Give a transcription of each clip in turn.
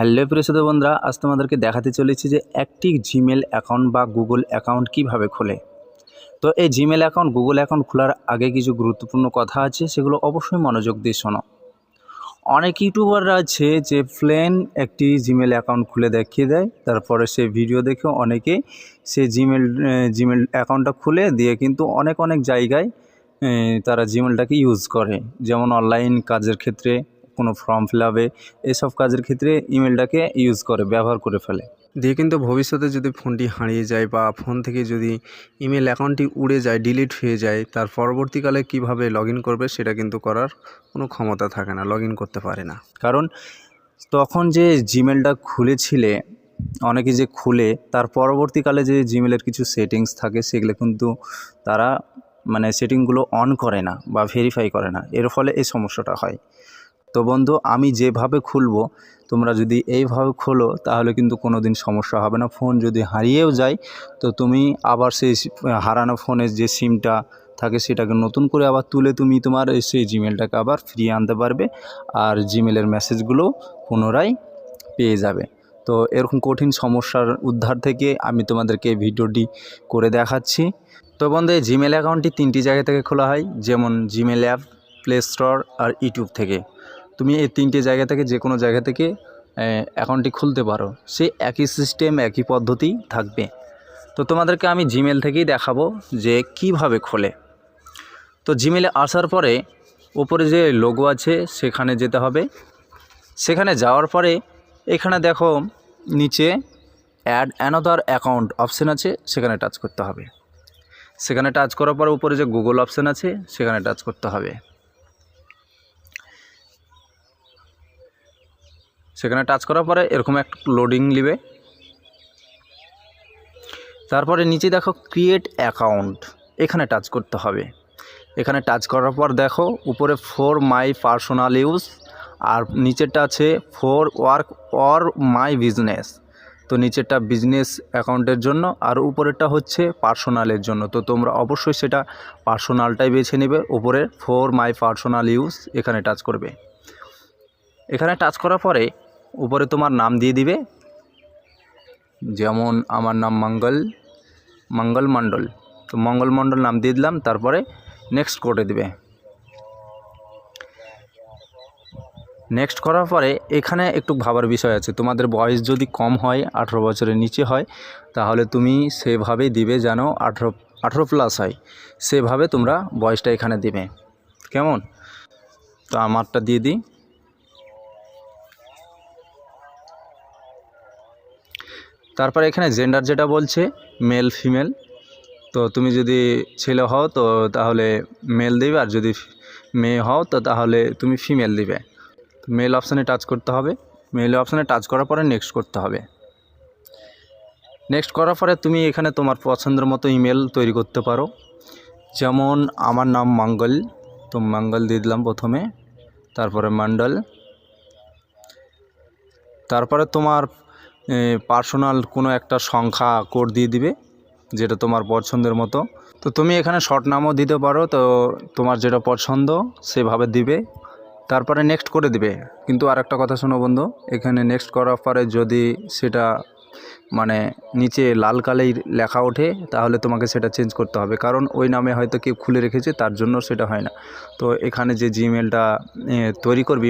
Hello প্রিয় বন্ধুরা, আজ তোমাদেরকে দেখাতে চলেছি যে একটি জিমেল অ্যাকাউন্ট বা গুগল অ্যাকাউন্ট কিভাবে খোলে। তো এই জিমেল অ্যাকাউন্ট গুগল অ্যাকাউন্ট খোলার আগে কিছু গুরুত্বপূর্ণ কথা আছে, সেগুলো অবশ্যই মনোযোগ দিয়ে শোনো। অনেক ইউটিউবাররা আছে যে প্লেন একটি জিমেল অ্যাকাউন্ট খুলে দেখিয়ে দেয়, তারপরে সে ভিডিও দেখে অনেকে সে জিমেল অ্যাকাউন্টটা খুলে দিয়ে কিন্তু অনেক জায়গায় তারা জিমেলটাকে ইউজ করে, যেমন অনলাইন কাজের ক্ষেত্রে, কোনো ফর্ম ফিল আপে, এসব কাজের ক্ষেত্রে ইমেলটাকে ইউজ করে, ব্যবহার করে ফেলে দিয়ে কিন্তু ভবিষ্যতে যদি ফোনটি হারিয়ে যায় বা ফোন থেকে যদি ইমেল অ্যাকাউন্টটি উড়ে যায়, ডিলিট হয়ে যায়, তার পরবর্তীকালে কিভাবে লগ ইন করবে সেটা কিন্তু করার কোনো ক্ষমতা থাকে না, লগ ইন করতে পারে না। কারণ তখন যে জিমেলটা খুলেছিলে, অনেকে যে খুলে তার পরবর্তীকালে যে জিমেলের কিছু সেটিংস থাকে সেগুলো কিন্তু তারা সেটিংগুলো অন করে না বা ভেরিফাই করে না, এর ফলে এই সমস্যাটা হয়। তো বন্ধু, আমি যেভাবে খুলবো তোমরা যদি এইভাবে খোলো তাহলে কিন্তু কোনো দিন সমস্যা হবে না। ফোন যদি হারিয়েও যায় তো তুমি আবার সেই হারানো ফোনের যে সিমটা থাকে সেটাকে নতুন করে আবার তুলে তুমি তোমার সেই জিমেলটাকে আবার ফিরিয়ে আনতে পারবে, আর জিমেলের মেসেজগুলো পুনরায় পেয়ে যাবে। তো এরকম কঠিন সমস্যার উদ্ধার থেকে আমি তোমাদেরকে ভিডিওটি করে দেখাচ্ছি। তো বন্ধু, এই জিমেল অ্যাকাউন্টটি 3টি জায়গা থেকে খোলা হয়, যেমন জিমেল অ্যাপ, প্লে স্টোর আর ইউটিউব থেকে। তুমি এই 3টে জায়গা থেকে যে কোনো জায়গা থেকে অ্যাকাউন্টটি খুলতে পারো, সেই একই সিস্টেম, একই পদ্ধতি থাকবে। তো তোমাদেরকে আমি জিমেল থেকেই দেখাবো যে কিভাবে খোলে। তো জিমেলে আসার পরে উপরে যে লোগো আছে সেখানে যেতে হবে। সেখানে যাওয়ার পরে এখানে দেখো নিচে অ্যাড অ্যানাদার অ্যাকাউন্ট অপশান আছে, সেখানে টাচ করতে হবে। সেখানে টাচ করার পরে উপরে যে গুগল অপশান আছে সেখানে টাচ করতে হবে। সেখানে টাচ করার পরে এরকম একটা লোডিং নেবে। তারপরে নিচে দেখো ক্রিয়েট অ্যাকাউন্ট, এখানে টাচ করতে হবে। এখানে টাচ করার পর দেখো উপরে ফর মাই পার্সোনাল ইউজ, আর নিচেরটা আছে for work or my business. তো নিচেরটা বিজনেস অ্যাকাউন্টের জন্য আর উপরেরটা হচ্ছে পার্সোনালের জন্য। তো তোমরা অবশ্যই সেটা পার্সোনালটাই বেছে নেবে। উপরে ফর মাই পার্সোনাল ইউজ এখানে টাচ করবে। এখানে টাচ করার পরে উপরে তোমার নাম দিয়ে দিবে, যেমন আমার নাম মঙ্গল মণ্ডল। তো মঙ্গল মণ্ডল নাম দিয়ে দিলাম, তারপরে নেক্সট করে দিবে। নেক্সট করার পরে এখানে একটু ভাবার বিষয় আছে, তোমাদের বয়স যদি কম হয়, 18 বছরের নিচে হয়, তাহলে তুমি সেভাবেই দিবে, যেন 18 প্লাস হয়, সেভাবে তোমরা বয়সটা এখানে দিবে, কেমন? তো আমারটা দিয়ে দিই। তারপরে এখানে জেন্ডার যেটা বলছে মেল ফিমেল, তো তুমি যদি ছেলে হও তো তাহলে মেল দিবে, আর যদি মেয়ে হও তো তাহলে তুমি ফিমেল দিবে। মেল অপশানে টাচ করতে হবে। মেল অপশানে টাচ করার পরে নেক্সট করতে হবে। নেক্সট করার পরে তুমি এখানে তোমার পছন্দের মতো ইমেল তৈরি করতে পারো, যেমন আমার নাম মঙ্গল, তো মঙ্গল দিয়ে দিলাম প্রথমে, তারপরে মণ্ডল। তারপরে তোমার পার্সোনাল কোনো একটা সংখ্যা কোড দিয়ে দিবে, যেটা তোমার পছন্দের মতো। তো তুমি এখানে শর্ট নামও দিতে পারো, তো তোমার যেটা পছন্দ সেভাবে দিবে। তারপরে নেক্সট করে দিবে। কিন্তু আর একটা কথা শোনো বন্ধু, এখানে নেক্সট করার পরে যদি সেটা নিচে লাল কালের লেখা ওঠে তাহলে তোমাকে সেটা চেঞ্জ করতে হবে, কারণ ওই নামে হয়তো কেউ খুলে রেখেছে, তার জন্য সেটা হয় না। তো এখানে যে জিমেলটা তৈরি করবে,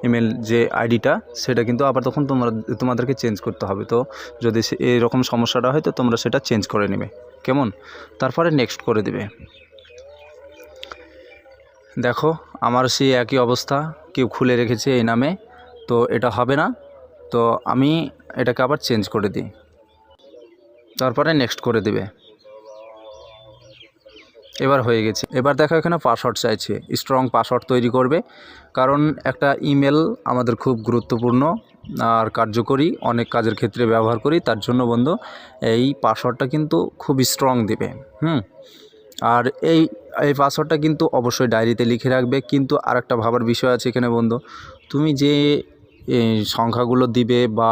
ইমেল যে আইডিটা, সেটা কিন্তু আবার তখন তোমাদেরকে চেঞ্জ করতে হবে। তো যদি এরকম সমস্যাটা হয় তো তোমরা সেটা চেঞ্জ করে নেবে, কেমন? তারপরে নেক্সট করে দিবে। দেখো আমার সেই একই অবস্থা, কেউ খুলে রেখেছে এই নামে, তো এটা হবে না। তো আমি এটাকে আবার চেঞ্জ করে দিই, তারপরে নেক্সট করে দিবে। এবার হয়ে গেছে। এবার দেখো এখানে পাসওয়ার্ড চাইছে, স্ট্রং পাসওয়ার্ড তৈরি করবে, কারণ একটা ইমেল আমাদের খুব গুরুত্বপূর্ণ আর কার্যকরী, অনেক কাজের ক্ষেত্রে ব্যবহার করি, তার জন্য বন্ধু এই পাসওয়ার্ডটা কিন্তু খুব স্ট্রং দিবে। আর এই পাসওয়ার্ডটা কিন্তু অবশ্যই ডায়েরিতে লিখে রাখবে। কিন্তু আর একটা ভাবার বিষয় আছে এখানে বন্ধু, তুমি যে সংখ্যাগুলো দিবে বা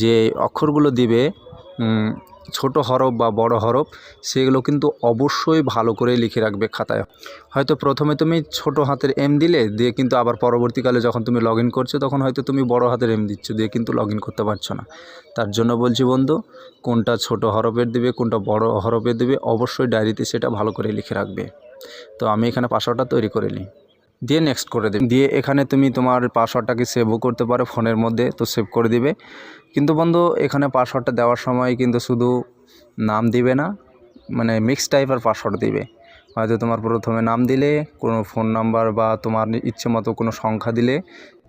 যে অক্ষরগুলো দিবে, ছোট হরফ বা বড় হরফ সেগুলো কিন্তু অবশ্যই ভালো করে লিখে রাখবে খাতায়। হয়তো প্রথমে তুমি ছোট হাতের এম দিলে, দিয়ে কিন্তু আবার পরবর্তীকালে যখন তুমি লগ ইন করছো তখন হয়তো তুমি বড় হাতের এম দিচ্ছ, দিয়ে কিন্তু লগ ইন করতে পারছো না। তার জন্য বলছি বন্ধু, কোনটা ছোট হরফের দিবে কোনটা বড় হরফের দিবে অবশ্যই ডায়েরিতে সেটা ভালো করে লিখে রাখবে। তো আমি এখানে পাসওয়ার্ডটা তৈরি করে নিই, দিয়ে নেক্সট করে দেবে। দিয়ে এখানে তুমি তোমার পাসওয়ার্ডটাকে সেভও করতে পারো ফোনের মধ্যে, তো সেভ করে দিবে। কিন্তু বন্ধু এখানে পাসওয়ার্ডটা দেওয়ার সময় কিন্তু শুধু নাম দিবে না, মানে মিক্স টাইপের পাসওয়ার্ড দিবে। হয়তো তোমার প্রথমে নাম দিলে, কোনো ফোন নাম্বার বা তোমার ইচ্ছে মতো কোনো সংখ্যা দিলে।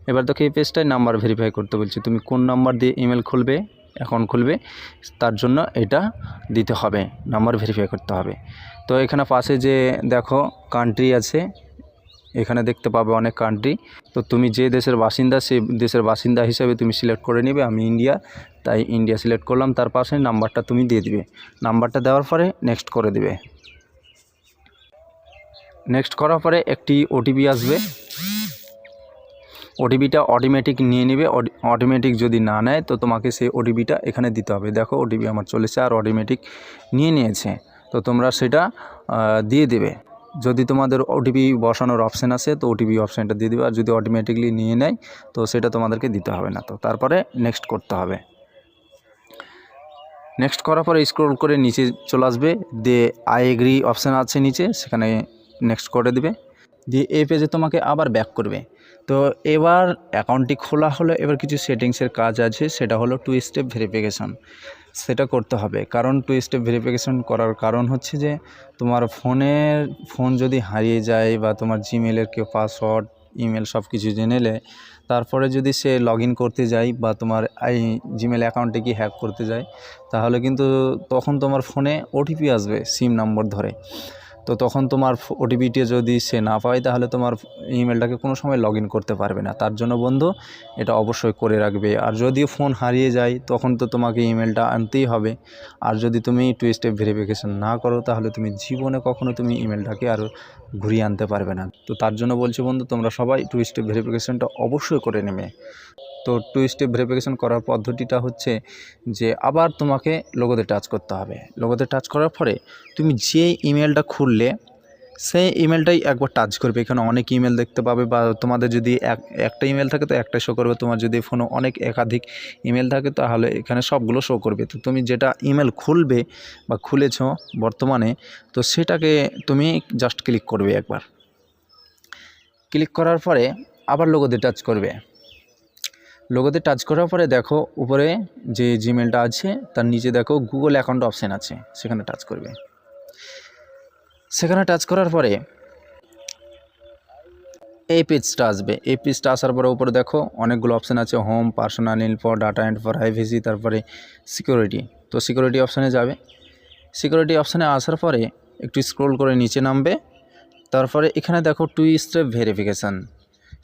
এবার তোকে এই পেজটায় নাম্বার ভেরিফাই করতে বলছি, তুমি কোন নাম্বার দিয়ে ইমেল খুলবে, অ্যাকাউন্ট খুলবে, তার জন্য এটা দিতে হবে, নাম্বার ভেরিফাই করতে হবে। তো এখানে পাশে যে দেখো কান্ট্রি আছে, এখানে দেখতে পাবে অনেক কান্ট্রি। তো তুমি যে দেশের বাসিন্দা সেই দেশের বাসিন্দা হিসেবে তুমি সিলেক্ট করে নিবে। আমি ইন্ডিয়া, তাই ইন্ডিয়া সিলেক্ট করলাম। তার পাশে নাম্বারটা তুমি দিয়ে দিবে। নাম্বারটা দেওয়ার পরে নেক্সট করে দিবে। নেক্সট করার পরে একটি ওটিপি আসবে, ওটিপিটা অটোমেটিক নিয়ে নেবে। অটোমেটিক যদি না নেয় তো তোমাকে সেই ওটিপিটা এখানে দিতে হবে। দেখো ওটিপি আমার চলেছে আর অটোমেটিক নিয়ে নিয়েছে, তো তোমরা সেটা দিয়ে দেবে। যদি তোমাদের ওটিপি বসানোর অপশান আছে তো ওটিপি অপশানটা দিয়ে দেবে, আর যদি অটোমেটিকলি নিয়ে নেয় তো সেটা তোমাদেরকে দিতে হবে না। তো তারপরে নেক্সট করতে হবে। নেক্সট করার পরে স্ক্রল করে নিচে চলে আসবে, দিয়ে আই এগ্রি অপশান আছে নিচে, সেখানে নেক্সট করে দিবে। দিয়ে এই পেজে তোমাকে আবার ব্যাক করবে। তো এবার অ্যাকাউন্টটি খোলা হলো, এবার কিছু সেটিংসের কাজ আছে, সেটা হলো 2 স্টেপ ভেরিফিকেশন। সেটা করতে হবে, কারণ 2 স্টেপ ভেরিফিকেশন করার কারণ হচ্ছে যে তোমার ফোন যদি হারিয়ে যায় বা তোমার জিমেলের কেউ পাসওয়ার্ড ইমেল সব কিছু জেনে নেয়, তারপরে যদি সে লগ ইন করতে যায় বা তোমার এই জিমেল অ্যাকাউন্টে কি হ্যাক করতে যায়, তাহলে কিন্তু তখন তোমার ফোনে ওটিপি আসবে সিম নম্বর ধরে। তো তখন তোমার ওটিপিটি যদি সে না পায় তাহলে তোমার ইমেলটাকে কোনো সময় লগ ইন করতে পারবে না। তার জন্য বন্ধু এটা অবশ্যই করে রাখবে। আর যদি ফোন হারিয়ে যায় তখন তো তোমাকে ইমেলটা আনতেই হবে। আর যদি তুমি 2 স্টেপ ভেরিফিকেশন না করো তাহলে তুমি জীবনে কখনো তুমি ইমেলটাকে আর ঘুরিয়ে আনতে পারবে না। তো তার জন্য বলছি বন্ধু, তোমরা সবাই 2 স্টেপ ভেরিফিকেশনটা অবশ্যই করে নেবে। তো 2 স্টেপ ভেরিফিকেশন করার পদ্ধতিটা হচ্ছে যে আবার তোমাকে লোগোতে টাচ করতে হবে। লোগোতে টাচ করার পরে তুমি যে ইমেলটা খুললে সেই ইমেলটাই একবার টাচ করবে। এখানে অনেক ইমেল দেখতে পাবে, বা তোমাদের যদি একটা ইমেল থাকে তো একটা শো করবে, তোমার যদি ফোনে একাধিক ইমেল থাকে তাহলে এখানে সবগুলো শো করবে। তো তুমি যেটা ইমেল খুলবে বা খুলেছো বর্তমানে, তো সেটাকে তুমি জাস্ট ক্লিক করবে একবার। ক্লিক করার পরে আবার লোগোতে টাচ করবে। লোগোতে টাচ করার পরে দেখো উপরে যে জিমেলটা আছে তার নিচে দেখো গুগল অ্যাকাউন্ট অপশান আছে, সেখানে টাচ করবে। সেখানে টাচ করার পরে এই পেজটা আসবে। এই পেজটা আসার পরে উপরে দেখো অনেকগুলো অপশান আছে, home, personal info, data and privacy, তারপরে সিকিউরিটি। তো সিকিউরিটি অপশানে যাবে। সিকিউরিটি অপশানে আসার পরে একটু স্ক্রল করে নিচে নামবে। তারপরে এখানে দেখো 2 স্টেপ ভেরিফিকেশান,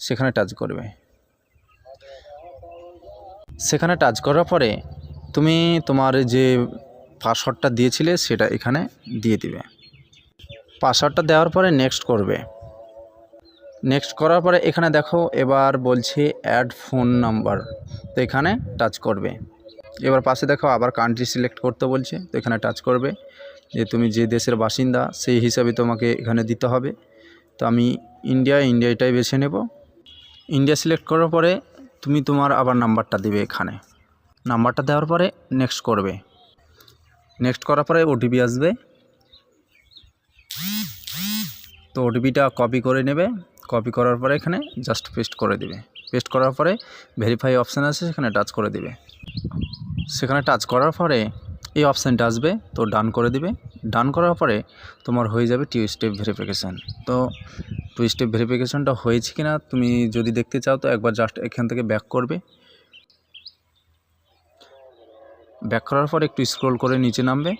সেখানে টাচ করবে। সেখানে টাচ করার পরে তুমি তোমার যে পাসওয়ার্ডটা দিয়েছিলে সেটা এখানে দিয়ে দিবে। পাসওয়ার্ডটা দেওয়ার পরে নেক্সট করবে। নেক্সট করার পরে এখানে দেখো এবার বলছে অ্যাড ফোন নাম্বার, তো এখানে টাচ করবে। এবার পাশে দেখো আবার কান্ট্রি সিলেক্ট করতে বলছে, তো এখানে টাচ করবে। যে তুমি যে দেশের বাসিন্দা সেই হিসাবে তোমাকে এখানে দিতে হবে। তো আমি ইন্ডিয়াটাই বেছে নেব। ইন্ডিয়া সিলেক্ট করার পরে তুমি তোমার আবার নাম্বারটা দিবে এখানে। নাম্বারটা দেওয়ার পরে নেক্সট করবে। নেক্সট করার পরে ওটিপি আসবে, তো ওটিপিটা কপি করে নেবে। কপি করার পরে এখানে জাস্ট পেস্ট করে দিবে। পেস্ট করার পরে ভেরিফাই অপশান আছে, সেখানে টাচ করে দিবে। সেখানে টাচ করার পরে এই অপশানটা আসবে, তো ডান করে দিবে। ডান করার পরে তোমার হয়ে যাবে 2 স্টেপ ভেরিফিকেশান। তো 2 স্টেপ ভেরিফিকেশানটা হয়েছে কিনা তুমি যদি দেখতে চাও তো একবার জাস্ট এখান থেকে ব্যাক করবে। ব্যাক করার পর একটু স্ক্রল করে নিচে নামবে।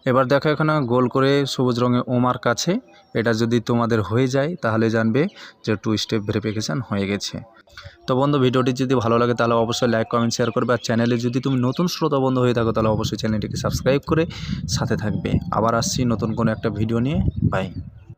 এবার দেখো এখানে গোল করে সবুজ রঙের ওমার কাছে, এটা যদি তোমাদের হয়ে যায় তাহলে জানবে যে 2 স্টেপ ভেরিফিকেশান হয়ে গেছে। তো বন্ধু ভিডিওটি যদি ভালো লাগে তাহলে অবশ্যই লাইক কমেন্ট শেয়ার করবে। আর চ্যানেলে যদি তুমি নতুন শ্রোতা বন্ধু হয়ে থাকো তাহলে অবশ্যই চ্যানেলটিকে সাবস্ক্রাইব করে সাথে থাকবে। আবার আসছি নতুন কোনো একটা ভিডিও নিয়ে। বাই।